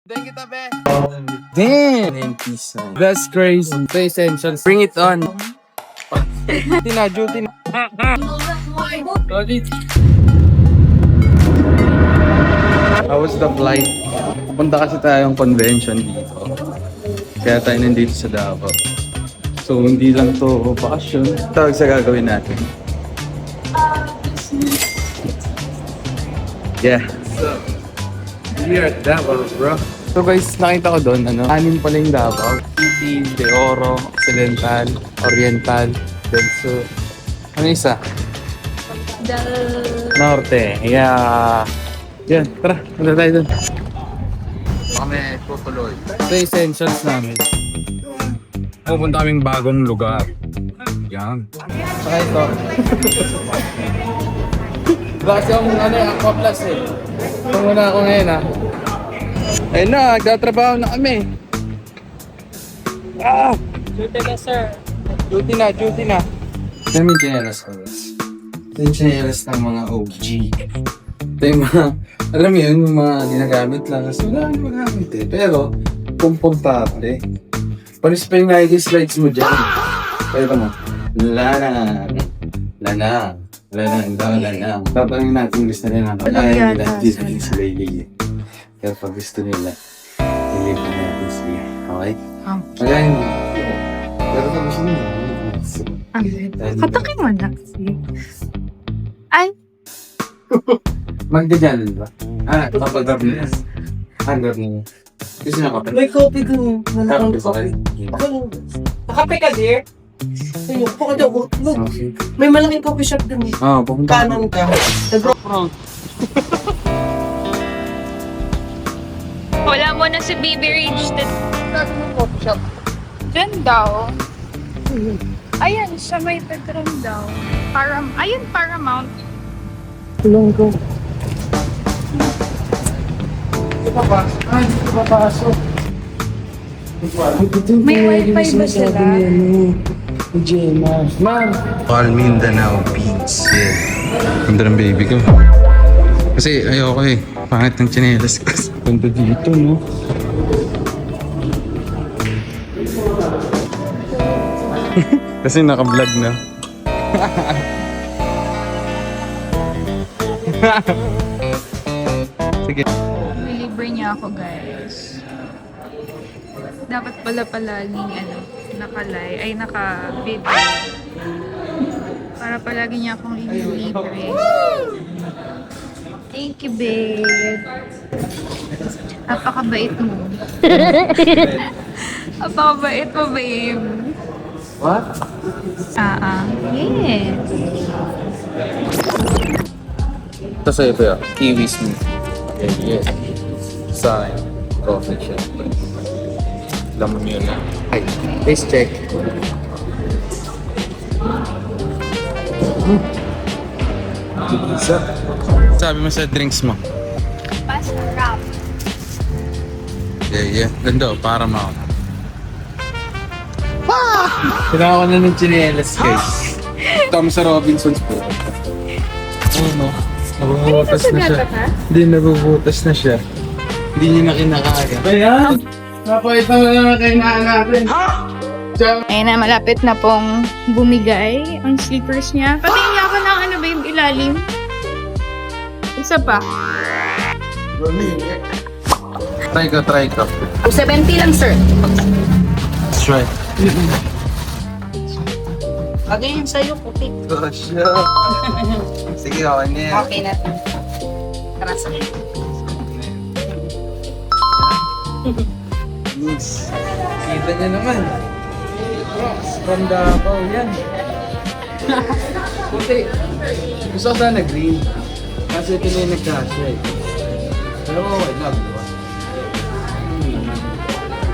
Thank you, tabe. Damn! That's crazy. The essentials. Bring it on. Duty na, duty na. How was the flight? Punta kasi tayong convention dito. Kaya tayo nandito sa Davao. So, hindi lang to bakasyon. Tawag sa gagawin natin. Yeah. So, we are at Davao, bro. So guys, nakita ko doon, anim pala yung Davao. City, De Oro, Occidental, Oriental, Denso. Ano isa? Norte. Yeah. Yan, tara. Punta tayo doon. Kami tutuloy. Ito yung essentials namin. Pupunta kaming bagong lugar. Yan. Saka ito. Kasi yung Aqua Plus eh. Ito muna ako ngayon ha. Ayun na, nagtatrabaho na kami. Ah! Duty na, sir. Duty na, duty na. Ito yung chinelas ko. Ito yung chinelas ng mga OG. Ito yung mga, alam mo yun, yung mga ginagamit lang. Kasi wala yung magamit eh. Pero, komportable. Panis pa yung Nike slides mo dyan. Pero mo, lanang. Tatanungin natin gusto nila. Ayaw nila, dito din sila iligay. Kaya pag gusto nila, iligay natin sila. Okay? Ayan. Pero pag gusto nila, Katakin mo na kasi. Ay! magdadyanan ba? Kapag drop nila. Drop nila. Gusto na kape? May coffee ko. Walang Gusto coffee. kayo? Nakape ka, dear? Ayun, puka daw. Look, may malaking coffee shop dun. Pupunta Kanan ka. Nag-rock. Wala mo na si Baby Rage. Kanan ng coffee shop. Diyan daw. Ayan, sa may Petron daw. Ayun, Paramount. Tulong ko. Hindi pa pasok. Hindi pa pasok. May wifi ba sila? Ma'am! All Mindanao Beats. Yeah. Ganda ng baby ko. Kasi ayoko eh. Pangit ng tsinelas ko. Ganda dito, no? Kasi naka-vlog na. Sige. Nilibre niya ako, guys. Dapat pala palaging naka-video. Para palagi niya akong ililibre. Thank you, babe. Napakabait mo. Napakabait mo, babe. What? Yes. Ito sa'yo pa yun. Kiwi smooth. Okay, yes. Sign. Coffee shop. Lamon yun na. Ay, taste check. Isa. Sabi mo sa drinks mo? Masarap. Yeah. Ganda, Paramount. Kailangan ko na ng chinelas, guys. Tama sa Robinsons po. No? Nabubutas na siya. Hindi, nabubutas na siya. Hindi niya na kinakaya. Ayan! Napakita mo na kailangan natin. Ayun na, malapit na pong bumigay ang slippers niya. Patingin niya ako ng ano ba yung ilalim. Isa pa. Try ko. 70 lang, sir. Let's try. Agay yung sa'yo, puti. Gosh, sige, okay na yan. Okay na. Tara sa Yes. Kita niya naman. From Davao, yan. Puti. Gusto ko sana green. Kasi ito na yung nagkasya eh. Pero okay lang, di ba?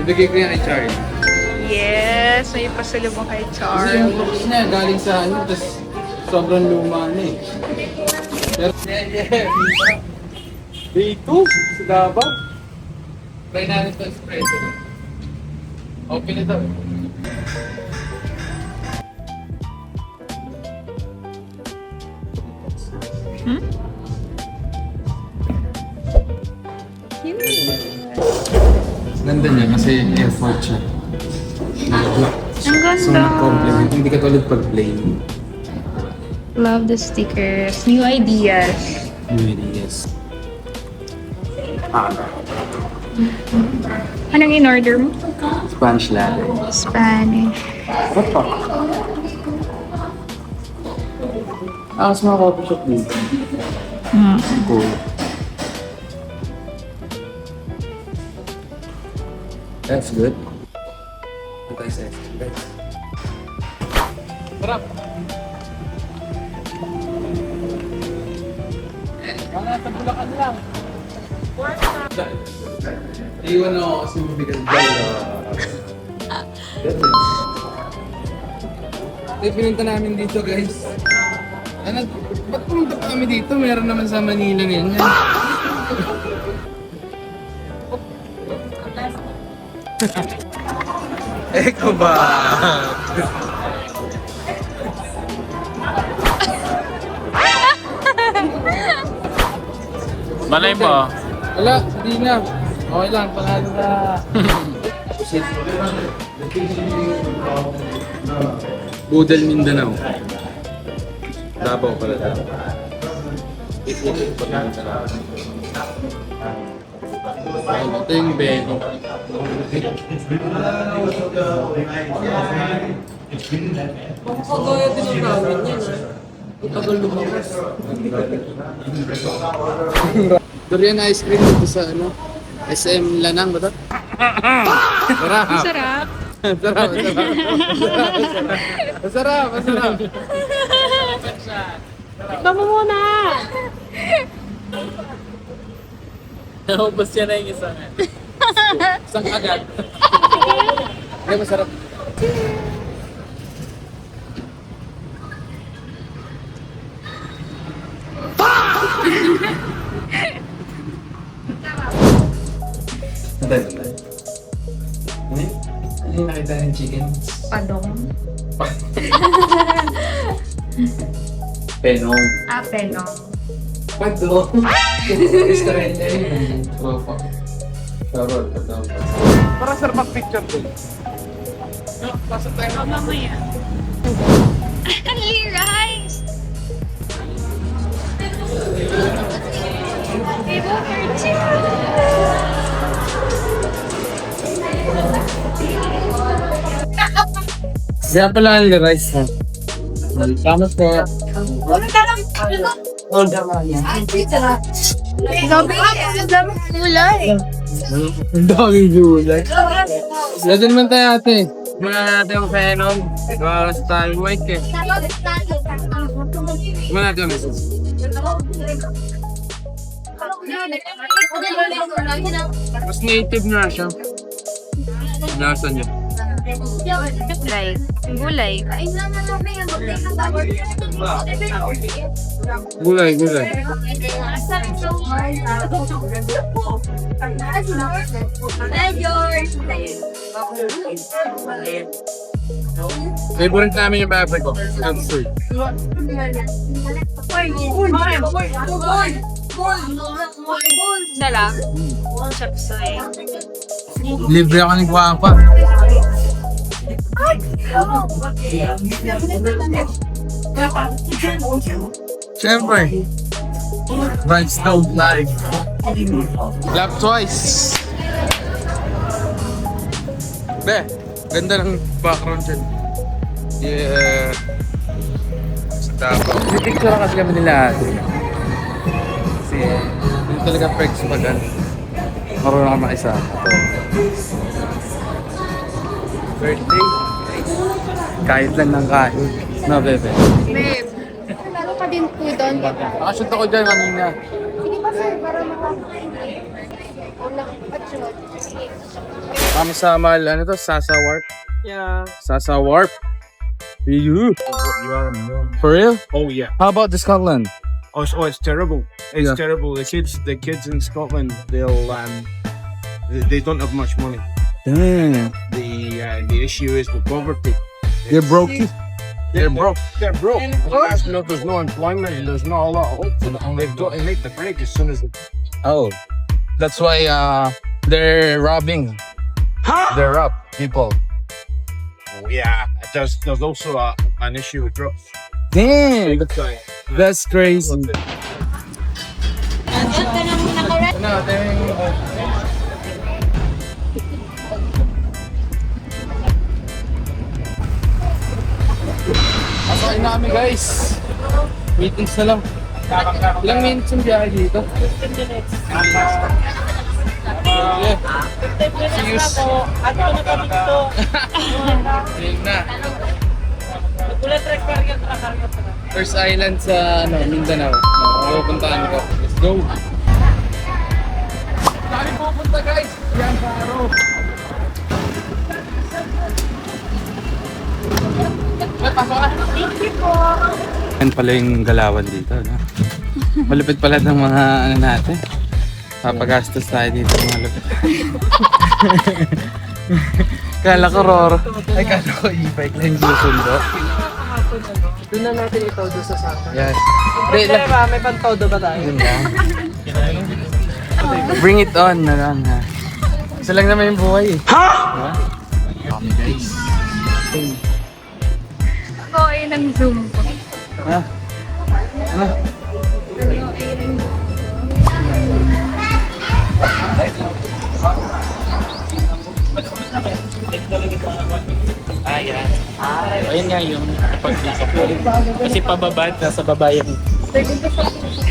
Ibigay ko yan kay Charlie. Yes, may pasalubong kay Kasi yung Char. box niya galing sa ano, tapos sobrang luma na eh. Pero, Day 2 sa Davao. Try natin ito espresso. Open ito. Cute. Ganda niya kasi effort siya. Ang So, ganda. compliment. Hindi ka tulad pag plain. Love the stickers. New ideas. Yes. Anong in-order mo? Spanish latte. Spanish. What pa? Mas mga coffee shop dito. Cool. That's good. What I said. Sarap! Wala, sa Bulacan lang. Iwan ako kasi mabigat pinunta namin dito, guys. Ano, ba't pumunta pa kami dito? Meron naman sa Manila ngayon. Eko ba? Malay mo. Wala, hindi na. Okay lang, panalo na. Budal Mindanao. Davao pala Davao. Ito yung Beno. Pagkaya din ang ramen niya, no? Itagal lumabas. Durian ice cream dito sa ano? SM Lanang ba ito? Sarap! Sarap. Sarap! Masarap! Masarap! Ito mo muna! Naubos yan na yung isa. Isang agad. Hindi, masarap. Ano yung nakita ng chicken? Padong. Penong. Penong. Padong. Restaurant niya yun. Tropa. Charot. Para sir mag-picture ko. No, pasok tayo. Mamaya. Ali rice! Kaya pala ang rice ha. Tama po. Dami kulay. Ang daming gulay. Ladan naman tayo ate. Mga natin ang Venom. Para sa tayo white eh. Mga natin ang message. Mas native na siya. Lasa niya. Like, gulay. Gulay, gulay. Favorite namin yung baboy ko. That's sweet. Sarap. Chapsoy. Libre ako ni Guapa. Siyempre. Rice don't lie. Clap twice. Be, ganda ng background dyan. Yeah. Stop. Picture kasi kami nila ate. Kasi, hindi talaga perks pag ano. Marunong ka makisa. Birthday. Kahit lang ng kahit. No, bebe. Babe, meron ka din po doon. Nakashoot ako dyan kanina. Sige pa sir, para makapag-shoot. Kami sa Mal, ano to? Sasa Warp? Yeah. Sasa Warp? You? You are For real? Oh yeah. How about the Scotland? Oh, it's terrible. It's Yeah. terrible. The kids in Scotland, they don't have much money. Damn. The issue is the poverty. They're broke. They're broke. They're broke. There's no employment and there's not a lot of hope for them. They've got to make the break as soon as they. Oh. That's why they're robbing They're up, people. Yeah, there's also an issue with drugs. Damn! That's crazy. Pasok na kami guys. Meetings na lang. Ilang minutes yung biyahe dito? 15 minutes. Yeah. See you soon. Yun na. First island sa Mindanao. Pupuntahan ko. Let's go. Dami pupunta guys. Yan paro. Pasok na. Yan pala yung galawan dito, no? Malupit pala ng mga natin. Papagastos tayo dito mga lupit. Kala ko Roro. Ay, kala ko e-bike lang yung susundo. Doon na natin ito doon sa saka. Yes. May pantodo ba tayo? Yun lang. Bring it on na lang ha. Isa lang naman yung buhay eh. Ha? Kami guys. Ako ay nang zoom ko. Ha? Ano? Ayan. Ayan nga yung pag-isa ko. Kasi pababa at nasa baba yan.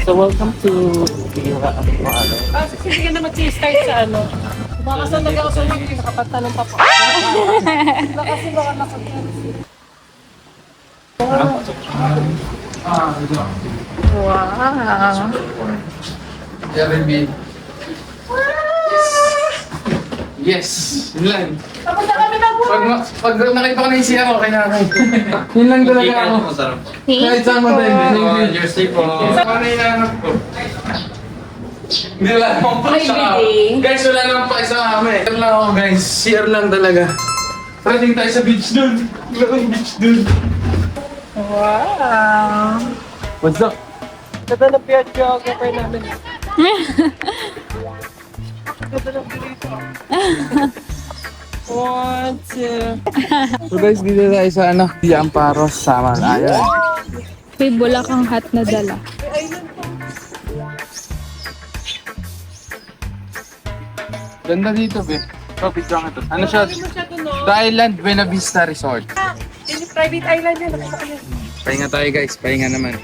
So welcome to Bira ang Paalo. Sige ka na mag-start sa ano. Baka sa nag-ako hindi nakapagtanong pa po. Kasi baka Wow. Jeremy. Yes. Yun lang. Pag nakita ko na yung CR, okay na ako. Yun lang talaga ako. Kahit saan matay. Jersey po. Ano yung nahanap ko? Hindi wala namang pakisa ako. Guys, wala namang pakisa kami. Ito lang ako guys. CR lang talaga. Pwedeng tayo sa beach dun. Wala kang beach dun. Wow! What's up? Ganda na piat geographer namin. Ganda na dito. 1, 2. So guys, dito tayo sa Di Amparo, Samal. Ayan. May bulakang hat na dala. Ganda dito, be. So, picture ito. Ano siya? The Island Buena Vista Resort. Yung private island yan. Nakita ko yan. Pahinga tayo guys, pahinga naman.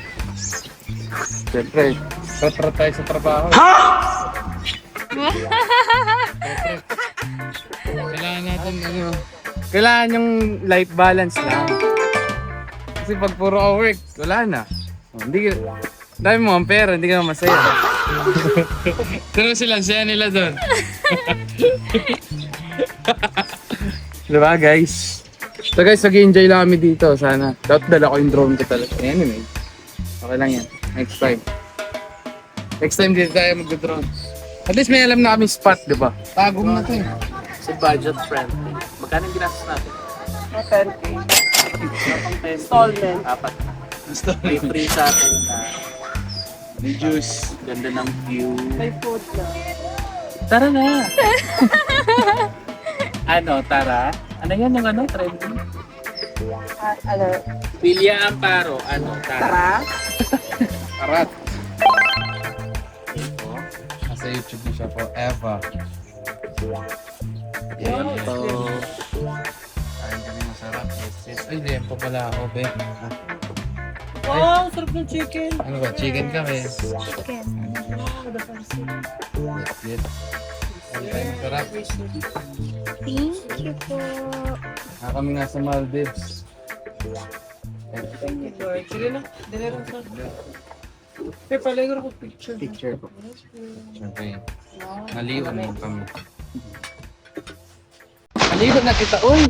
Siyempre, trot tayo sa trabaho. Ha?! Kailangan natin kailangan yung life balance lang. Kasi pag puro ka work, wala na. Hindi ka, dami mo ang pera, hindi ka masaya. Pero sila, saya nila doon. Diba guys? So guys, mag-enjoy lang kami dito. Sana. Dapat dala ko yung drone ko talaga. Anyway. Okay lang yan. Next time. Next time dito tayo mag-drone. At least may alam na kami spot, di ba? Tagong na to eh. Kasi budget friendly. Magkano yung ginastos natin? 10K. Installment. Apat na. May free sa atin na may juice. Ganda ng view. May food na. Tara na! Ano, tara? Ano yan yung trending? Ano? Villa Amparo. Ano, tara? Arat. Ito. Nasa YouTube na siya forever. Yan to. Kain kami masarap. Yes. Ay, lempo pala ako, be. Wow, sarap ng chicken. Ano ba? Chicken kami. Chicken. Yes. Ay, masarap. Thank you po. Kami nga sa Maldives. Thank you, Lord. Sige na. Dala rin sa. Pero palagay ko picture. Picture ko. Okay. Naliwan mo kami. Naliwan na kita, uy!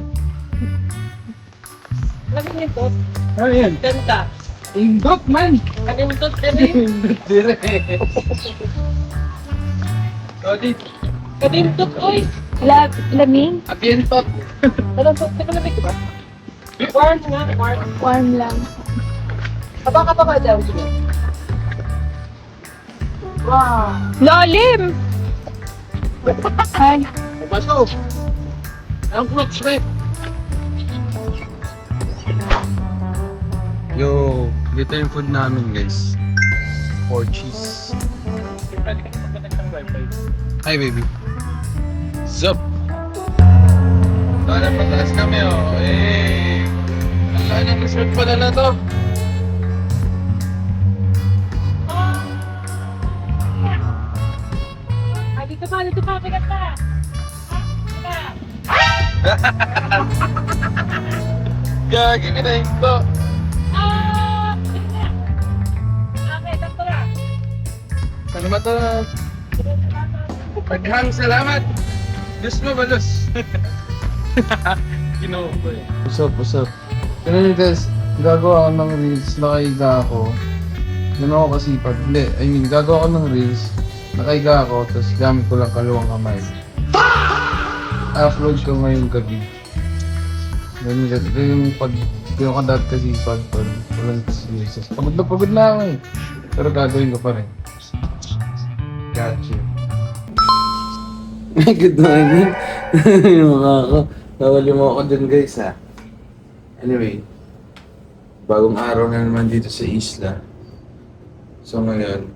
Lagi nito. Ano yan? Ganda. Indot man! Ano yung tot? Ano yung? Indot dire. Sorry. Kadintot, oy! Lamig? Apientot. Kadintot, nakalamig ka ba? Warm nga, warm. Warm lang. Kabaka pa ka dyan. Wow! Lalim! Ay, Baso! Ang clutch rin. Yo, dito yung food namin guys. 4 cheese. Pwede ka mag-connect ng wifi. Hi baby. Sup? Sana pataas kami oh. Ang lahat ng resort pala na to. Dito pa, bigat na. Gagi ka na ito. Okay, sakto na. Salamat to. Paghang salamat. Diyos mo balos. Ginawa ko eh. What's up? Ganun yung guys, gagawa ako ng reels, nakaiga ako. Ganun ako kasipag. Hindi, I mean, gagawa ako ng reels, nakaiga ako, tapos gamit ko lang kaluwang kamay. I-upload ko ngayong gabi. Ganun yung pag, yung kadad kasipag, pag walang Jesus. Pagod na ako eh. Pero gagawin ko pa rin. Gotcha. Good morning. Yung mga ako. Nawali mo ako dyan guys ha. Anyway, bagong araw na naman dito sa isla. So ngayon,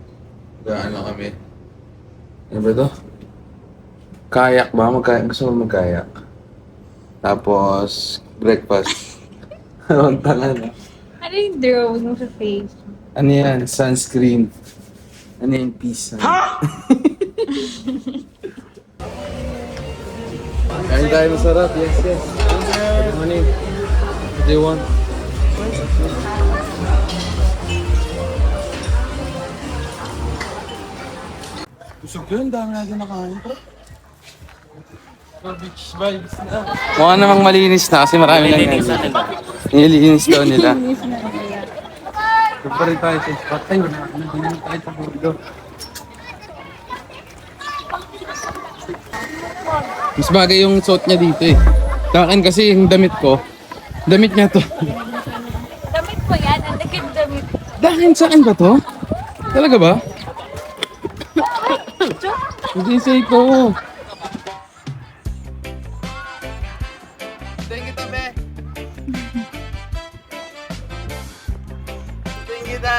gaano kami? Ano ba to? Kayak ba? Gusto mo mag-kayak? Tapos, breakfast. Ang tanga na. Ano yung drawing mo sa face? Ano yan? Sunscreen. Ano yung peace? Ha? Kain tayo masarap. Yes. Good morning. What do you want? Busog yun. Dami natin nakain. Beach vibes na. Mukha namang malinis na kasi marami lang Nilinisan nila. nililinis daw nila. Finish na nila. Doon pa rin tayo sa spot. Ay, wala. Nandun tayo sa burdo. Mas bagay yung suot niya dito eh. Sa akin kasi yung damit ko, damit niya to. Damit mo yan, ang dagdag damit. Dahil sa akin ba to? Talaga ba? Hindi say ko. Tingin kita, be. Tingin kita.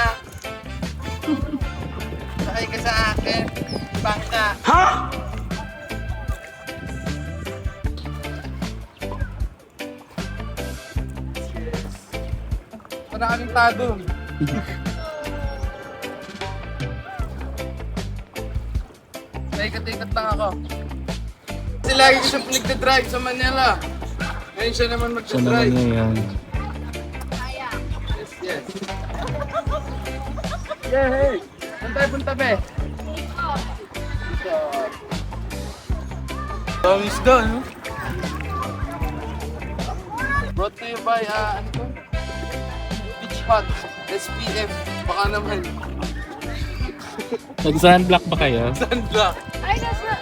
Sakay ka sa akin. Bangka. Ha? Maraming tado. Naikat-ikat lang ako. Kasi lagi ko siya nagdadrive sa Manila. Ngayon siya naman magdadrive. yan. Yes. Yeah, hey. Saan tayo punta, be? Dawis doon, no? Brought to you by, ano to? Beach Hut, SPF. Baka naman. Nag-sunblock ba kayo? Sunblock. Ay, nasa...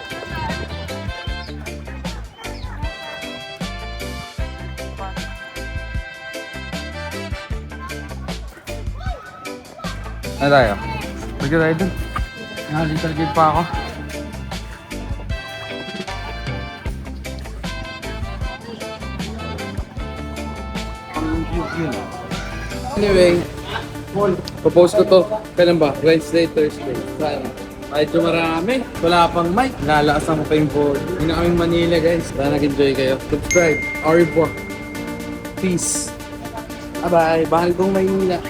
Ano tayo? Pwede tayo dun. Nakalittle gate pa ako. Anyway, propose ko to. Kailan ba? Wednesday, Thursday. Saan? Medyo marami. Wala pang mic. Lalaasan ko pa yung board. Hindi na kaming Manila guys. Sana nag-enjoy kayo. Subscribe. Aribor. Peace. Bye-bye. Bahal kong Maynila.